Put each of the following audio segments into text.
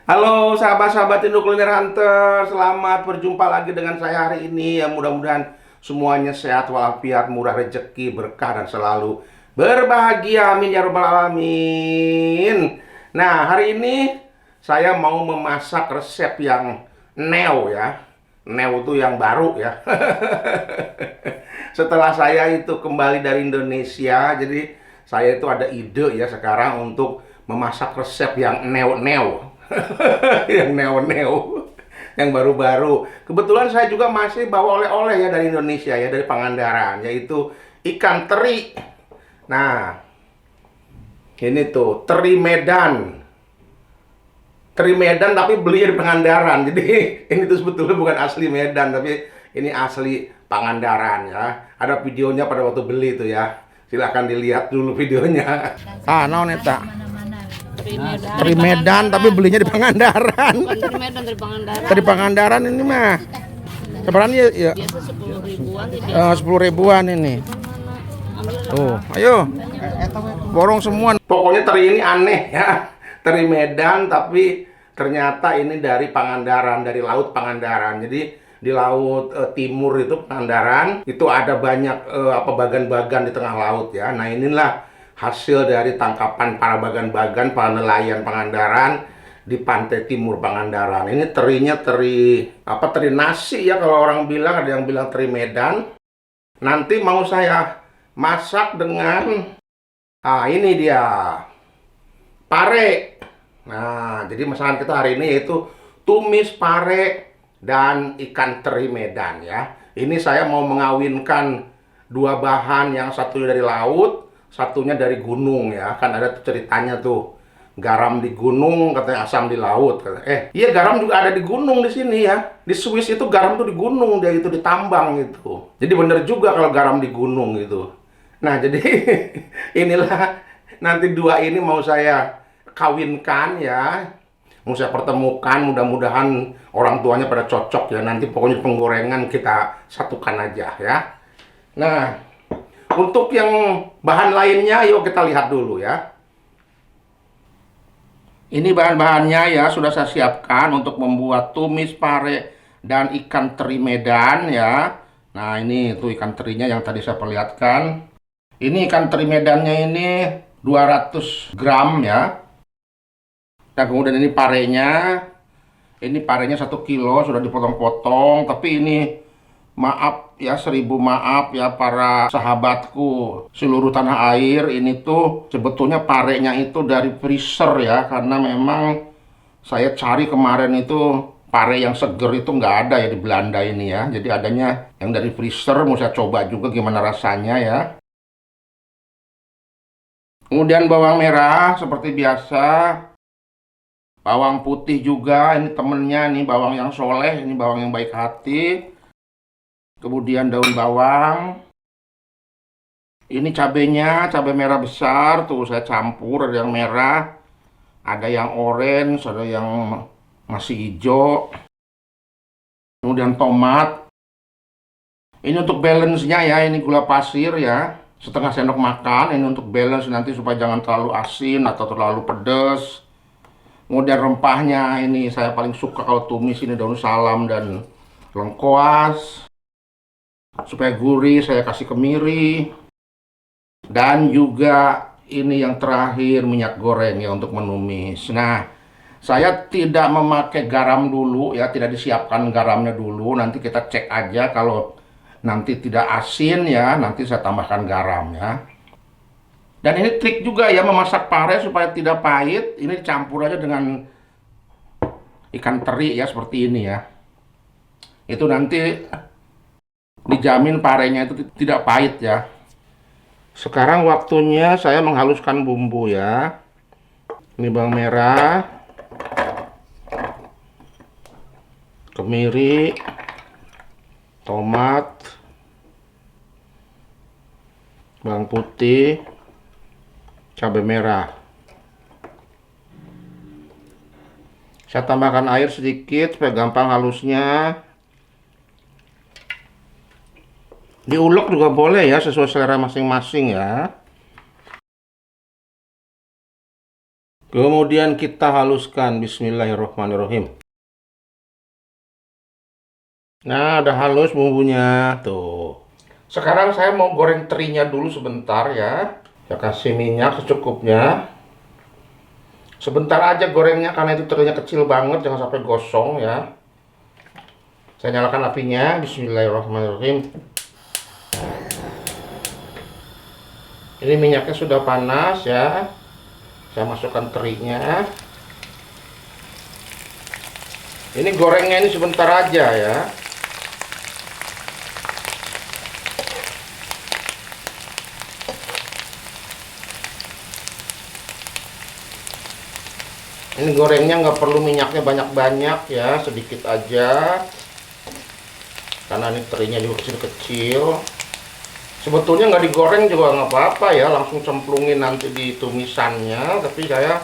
Halo sahabat-sahabat Indo Kuliner Hunter, selamat berjumpa lagi dengan saya hari ini. Ya mudah-mudahan semuanya sehat walafiat, murah rezeki, berkah dan selalu berbahagia. Amin ya robbal alamin. Nah, hari ini saya mau memasak resep yang neo ya. Neo itu yang baru ya. Setelah saya itu kembali dari Indonesia, jadi saya itu ada ide ya sekarang untuk memasak resep yang neo-neo. Yang neo-neo, yang baru-baru. Kebetulan saya juga masih bawa oleh-oleh ya dari Indonesia ya, dari Pangandaran, yaitu ikan teri. Nah, ini tuh teri Medan. Teri Medan tapi beli di Pangandaran. Jadi ini tuh sebetulnya bukan asli Medan, tapi ini asli Pangandaran ya. Ada videonya pada waktu beli tuh ya. Silahkan dilihat dulu videonya. Ah, naon eta? Teri Medan tapi belinya di Pangandaran. Bukan dari Medan, dari Pangandaran. Dari Pangandaran ini mah. Sebenarnya ya, Biasa 10 ribuan sih. 10 ribuan ini. Tuh, ayo. Borong semua. Pokoknya teri ini aneh ya. Teri Medan tapi ternyata ini dari Pangandaran, dari laut Pangandaran. Jadi di laut timur itu Pangandaran itu ada banyak bagan-bagan di tengah laut ya. Nah, inilah hasil dari tangkapan para bagan-bagan, para nelayan Pangandaran di pantai timur Pangandaran. Ini terinya teri nasi ya kalau orang bilang, ada yang bilang teri Medan. Nanti mau saya masak dengan ini dia pare. Nah, jadi masakan kita hari ini yaitu tumis pare dan ikan teri Medan ya. Ini saya mau mengawinkan dua bahan, yang satunya dari laut, satunya dari gunung ya. Kan ada ceritanya tuh, garam di gunung katanya asam di laut. Iya, garam juga ada di gunung di sini ya. Di Swiss itu garam tuh di gunung, dia itu ditambang gitu. Jadi bener juga kalau garam di gunung gitu. Nah, jadi inilah nanti dua ini mau saya kawinkan ya. Mau saya pertemukan, mudah-mudahan orang tuanya pada cocok ya. Nanti pokoknya penggorengan kita satukan aja ya. Nah, untuk yang bahan lainnya, yuk kita lihat dulu ya. Ini bahan-bahannya ya, sudah saya siapkan untuk membuat tumis pare dan ikan teri Medan ya. Nah, ini tuh ikan terinya yang tadi saya perlihatkan. Ini ikan teri Medannya ini 200 gram ya. Nah, kemudian ini parenya. Ini parenya 1 kilo, sudah dipotong-potong. Tapi ini maaf ya, 1000 maaf ya para sahabatku seluruh tanah air. Ini tuh sebetulnya parenya itu dari freezer ya, karena memang saya cari kemarin itu pare yang seger itu nggak ada ya di Belanda ini ya. Jadi adanya yang dari freezer, mau saya coba juga gimana rasanya ya. Kemudian bawang merah seperti biasa, bawang putih juga, ini temennya nih, bawang yang soleh, ini bawang yang baik hati. Kemudian daun bawang. Ini cabenya, cabai merah besar, tuh saya campur, ada yang merah, ada yang orange, ada yang masih hijau. Kemudian tomat. Ini untuk balance-nya ya, ini gula pasir ya, setengah sendok makan. Ini untuk balance nanti supaya jangan terlalu asin atau terlalu pedas. Kemudian rempahnya ini saya paling suka kalau tumis, ini daun salam dan lengkoas. Supaya gurih saya kasih kemiri. Dan juga ini yang terakhir minyak goreng ya untuk menumis. Nah, saya tidak memakai garam dulu ya, tidak disiapkan garamnya dulu. Nanti kita cek aja, kalau nanti tidak asin ya, nanti saya tambahkan garam ya. Dan ini trik juga ya memasak pare supaya tidak pahit. Ini dicampur aja dengan ikan teri ya, seperti ini ya. Itu nanti dijamin parenya itu tidak pahit ya. Sekarang waktunya saya menghaluskan bumbu ya. Ini bawang merah, kemiri, tomat, bawang putih, cabai merah. Saya tambahkan air sedikit supaya gampang halusnya. Diulek juga boleh ya, sesuai selera masing-masing ya. Kemudian kita haluskan. Bismillahirrahmanirrahim. Nah, udah halus bumbunya tuh. Sekarang saya mau goreng terinya dulu sebentar ya. Saya kasih minyak secukupnya. Sebentar aja gorengnya karena itu terinya kecil banget, jangan sampai gosong ya. Saya nyalakan apinya. Bismillahirrahmanirrahim. Ini minyaknya sudah panas ya. Saya masukkan terinya. Ini gorengnya ini sebentar aja ya. Ini gorengnya nggak perlu minyaknya banyak-banyak ya, sedikit aja. Karena ini terinya juga kecil-kecil. Sebetulnya nggak digoreng juga nggak apa-apa ya, langsung cemplungin nanti di tumisannya. Tapi saya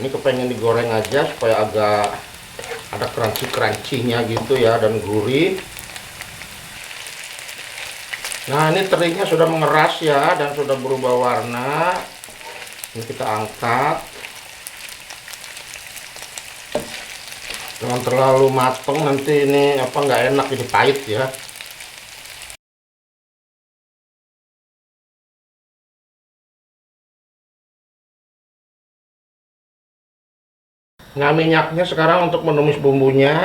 ini kepengen digoreng aja supaya agak ada crunchy-crunchy-nya gitu ya, dan gurih. Nah, ini terinya sudah mengeras ya, dan sudah berubah warna. Ini kita angkat. Jangan terlalu mateng, nanti ini nggak enak, jadi pahit ya. Nah, minyaknya sekarang untuk menumis bumbunya.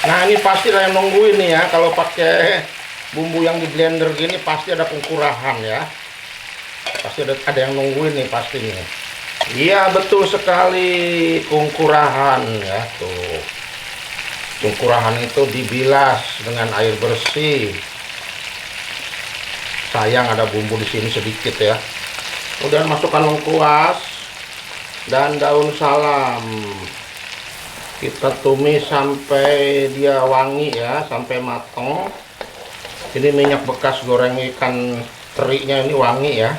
Nah, ini pasti yang nungguin nih ya, kalau pakai bumbu yang di blender gini pasti ada kungkurahan ya. Pasti ada yang nungguin nih pastinya. Iya, betul sekali, kungkurahan ya tuh. Kungkurahan itu dibilas dengan air bersih. Sayang ada bumbu di sini sedikit ya. Kemudian masukkan lengkuas dan daun salam. Kita tumis sampai dia wangi ya, sampai matang. Ini minyak bekas goreng ikan terinya ini wangi ya.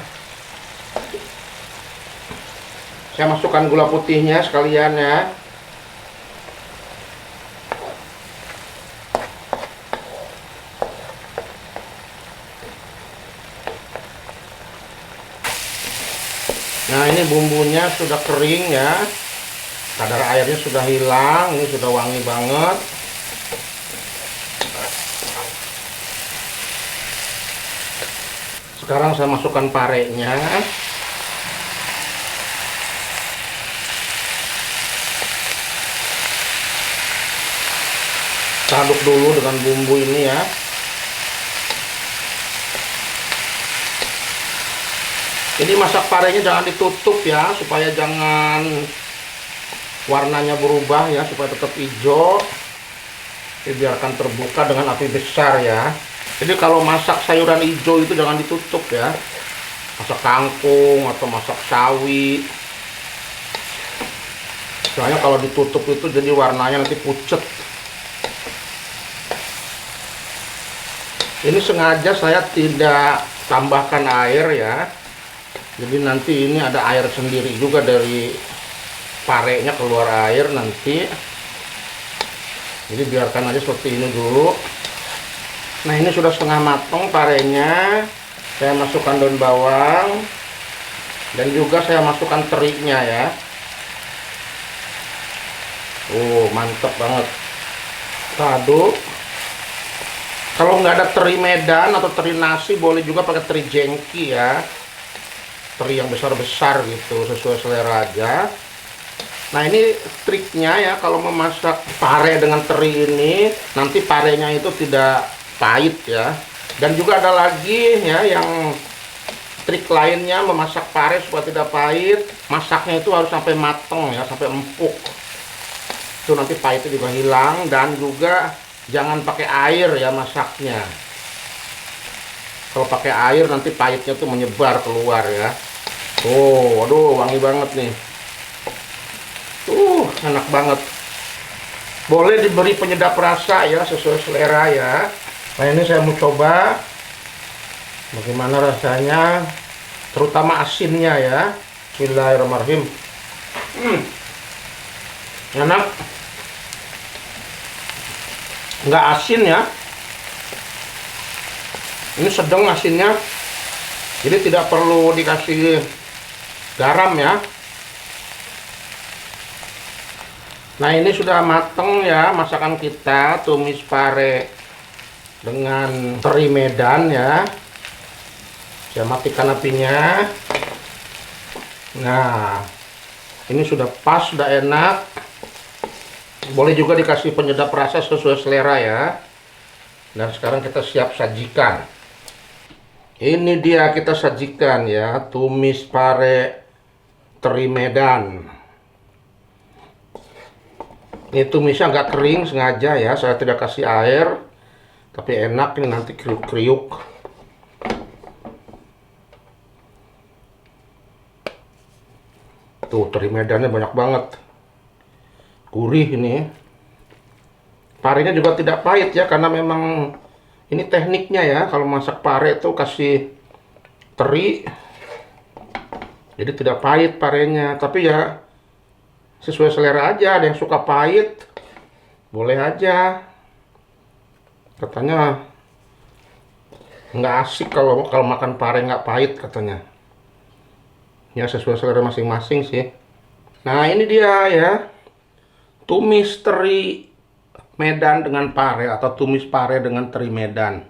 Saya masukkan gula putihnya sekalian ya. Nah, ini bumbunya sudah kering ya. Kadar airnya sudah hilang, ini sudah wangi banget. Sekarang saya masukkan parenya. Aduk dulu dengan bumbu ini ya. Ini masak parenya jangan ditutup ya, supaya jangan warnanya berubah ya, supaya tetap hijau. Biarkan terbuka dengan api besar ya. Jadi kalau masak sayuran hijau itu jangan ditutup ya. Masak kangkung atau masak sawi. Soalnya kalau ditutup itu jadi warnanya nanti pucet. Ini sengaja saya tidak tambahkan air ya. Jadi nanti ini ada air sendiri juga dari parenya, keluar air nanti. Jadi biarkan aja seperti ini dulu. Nah, ini sudah setengah matang parenya. Saya masukkan daun bawang. Dan juga saya masukkan terinya ya. Mantap banget. Kita aduk. Kalau nggak ada teri Medan atau teri nasi, boleh juga pakai teri jengki ya. Teri yang besar-besar gitu, sesuai selera aja. Nah, ini triknya ya, kalau memasak pare dengan teri ini, nanti parenya itu tidak pahit ya. Dan juga ada lagi ya, yang trik lainnya memasak pare supaya tidak pahit, masaknya itu harus sampai mateng ya, sampai empuk. Itu nanti pahitnya juga hilang. Dan juga jangan pakai air ya masaknya. Kalau pakai air nanti pahitnya tuh menyebar keluar ya. Aduh, wangi banget nih. Enak banget. Boleh diberi penyedap rasa ya, sesuai selera ya. Nah, ini saya mau coba bagaimana rasanya, terutama asinnya ya. Bismillahirrahmanirrahim. Enak. Nggak asin ya. Ini sedang asinnya, jadi tidak perlu dikasih garam ya. Nah, ini sudah mateng ya masakan kita, tumis pare dengan teri Medan ya. Saya matikan apinya. Nah, ini sudah pas, sudah enak. Boleh juga dikasih penyedap rasa sesuai selera ya. Dan sekarang kita siap sajikan. Ini dia kita sajikan ya, tumis pare teri Medan. Ini tumisnya agak kering sengaja ya, saya tidak kasih air. Tapi enak ini nanti kriuk-kriuk. Tuh, teri Medannya banyak banget. Gurih ini. Parenya juga tidak pahit ya, karena memang ini tekniknya ya. Kalau masak pare itu kasih teri, jadi tidak pahit parenya. Tapi ya sesuai selera aja. Ada yang suka pahit, boleh aja. Katanya nggak asik kalau makan pare nggak pahit katanya. Ya sesuai selera masing-masing sih. Nah, ini dia ya, tumis teri Medan dengan pare atau tumis pare dengan teri Medan.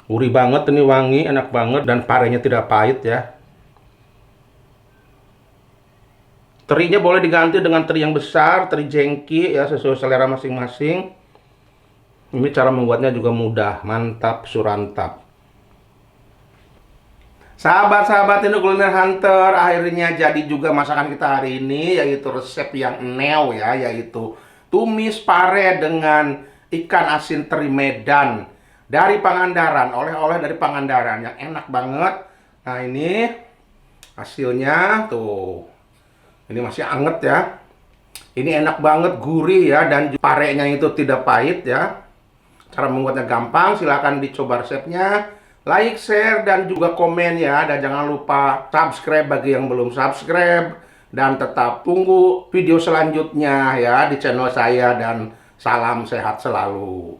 Gurih banget ini, wangi, enak banget, dan parenya tidak pahit ya. Terinya boleh diganti dengan teri yang besar, teri jengki ya, sesuai selera masing-masing. Ini cara membuatnya juga mudah, mantap surantap. Sahabat-sahabat ini Kuliner Hunter, akhirnya jadi juga masakan kita hari ini, yaitu resep yang neo ya, yaitu tumis pare dengan ikan asin teri Medan dari Pangandaran, oleh-oleh dari Pangandaran yang enak banget. Nah, ini hasilnya tuh, ini masih anget ya. Ini enak banget, gurih ya, dan parenya itu tidak pahit ya. Cara membuatnya gampang, silahkan dicoba resepnya. Like, share, dan juga komen ya. Dan jangan lupa subscribe bagi yang belum subscribe. Dan tetap tunggu video selanjutnya ya di channel saya. Dan salam sehat selalu.